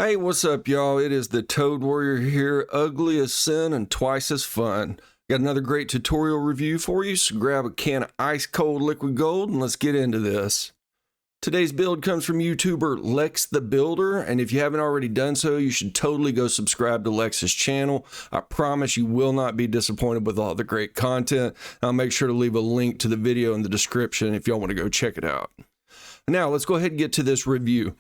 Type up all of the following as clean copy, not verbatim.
Hey, what's up, y'all? It is the Toad Warrior here, ugly as sin and twice as fun. Got another great tutorial review for you, so grab a can of ice cold liquid gold and let's get into this. Today's build comes from YouTuber Lex the Builder, and if you haven't already done so, you should totally go subscribe to Lex's channel. I promise you will not be disappointed with all the great content. I'll make sure to leave a link to the video in the description if y'all want to go check it out. Now, let's go ahead and get to this review.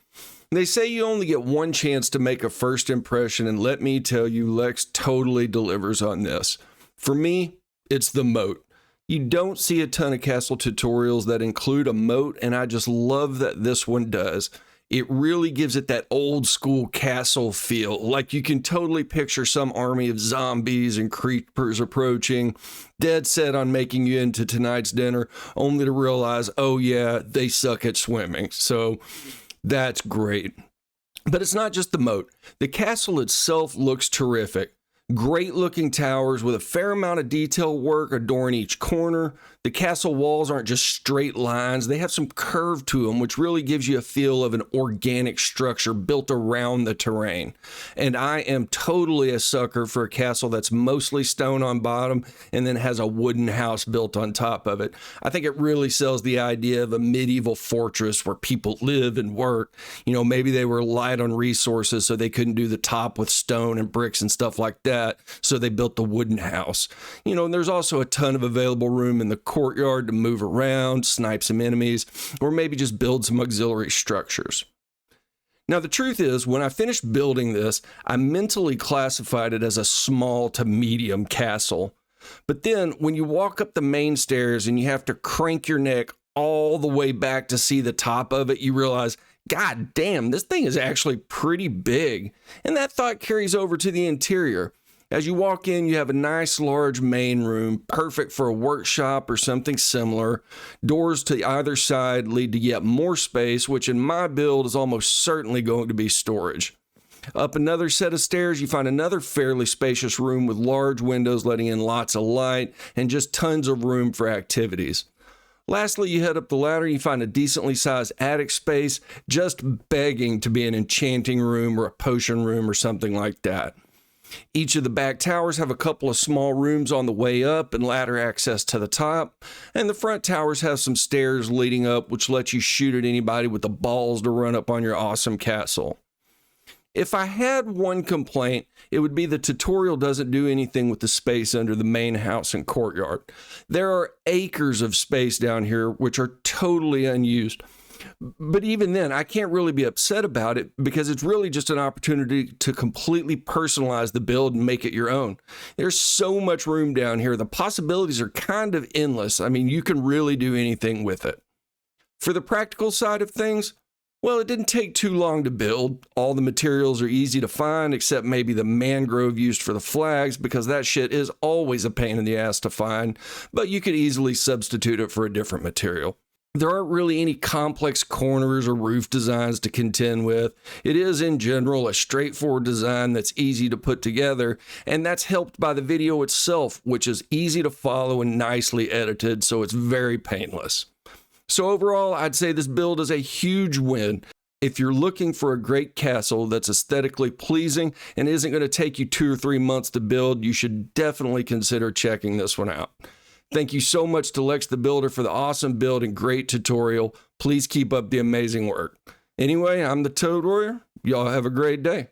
They say you only get one chance to make a first impression, and let me tell you, Lex totally delivers on this. For me, it's the moat. You don't see a ton of castle tutorials that include a moat, and I just love that this one does. It really gives it that old school castle feel, like you can totally picture some army of zombies and creepers approaching, dead set on making you into tonight's dinner, only to realize, oh yeah, they suck at swimming. So that's great. But it's not just the moat. The castle itself looks terrific. Great looking towers with a fair amount of detail work adorn each corner. The castle walls aren't just straight lines. They have some curve to them, which really gives you a feel of an organic structure built around the terrain. And I am totally a sucker for a castle that's mostly stone on bottom and then has a wooden house built on top of it. I think it really sells the idea of a medieval fortress where people live and work. You know, maybe they were light on resources, so they couldn't do the top with stone and bricks and stuff like that. So they built the wooden house. You know, and there's also a ton of available room in the courtyard to move around, snipe some enemies, or maybe just build some auxiliary structures. Now, the truth is, when I finished building this, I mentally classified it as a small to medium castle. But then when you walk up the main stairs and you have to crank your neck all the way back to see the top of it, you realize, God damn, this thing is actually pretty big. And that thought carries over to the interior. As you walk in, you have a nice large main room, perfect for a workshop or something similar. Doors to either side lead to yet more space, which in my build is almost certainly going to be storage. Up another set of stairs, you find another fairly spacious room with large windows letting in lots of light and just tons of room for activities. Lastly, you head up the ladder, you find a decently sized attic space, just begging to be an enchanting room or a potion room or something like that. Each of the back towers have a couple of small rooms on the way up and ladder access to the top, and the front towers have some stairs leading up which let you shoot at anybody with the balls to run up on your awesome castle. If I had one complaint, it would be the tutorial doesn't do anything with the space under the main house and courtyard. There are acres of space down here which are totally unused. But even then, I can't really be upset about it because it's really just an opportunity to completely personalize the build and make it your own. There's so much room down here. The possibilities are kind of endless. I mean, you can really do anything with it. For the practical side of things, well, it didn't take too long to build. All the materials are easy to find, except maybe the mangrove used for the flags, because that shit is always a pain in the ass to find, but you could easily substitute it for a different material. There aren't really any complex corners or roof designs to contend with. It is, in general, a straightforward design that's easy to put together, and that's helped by the video itself, which is easy to follow and nicely edited, so it's very painless. So overall, I'd say this build is a huge win. If you're looking for a great castle that's aesthetically pleasing and isn't going to take you 2 or 3 months to build, you should definitely consider checking this one out. Thank you so much to Lex the Builder for the awesome build and great tutorial. Please keep up the amazing work. Anyway, I'm the Toad Warrior. Y'all have a great day.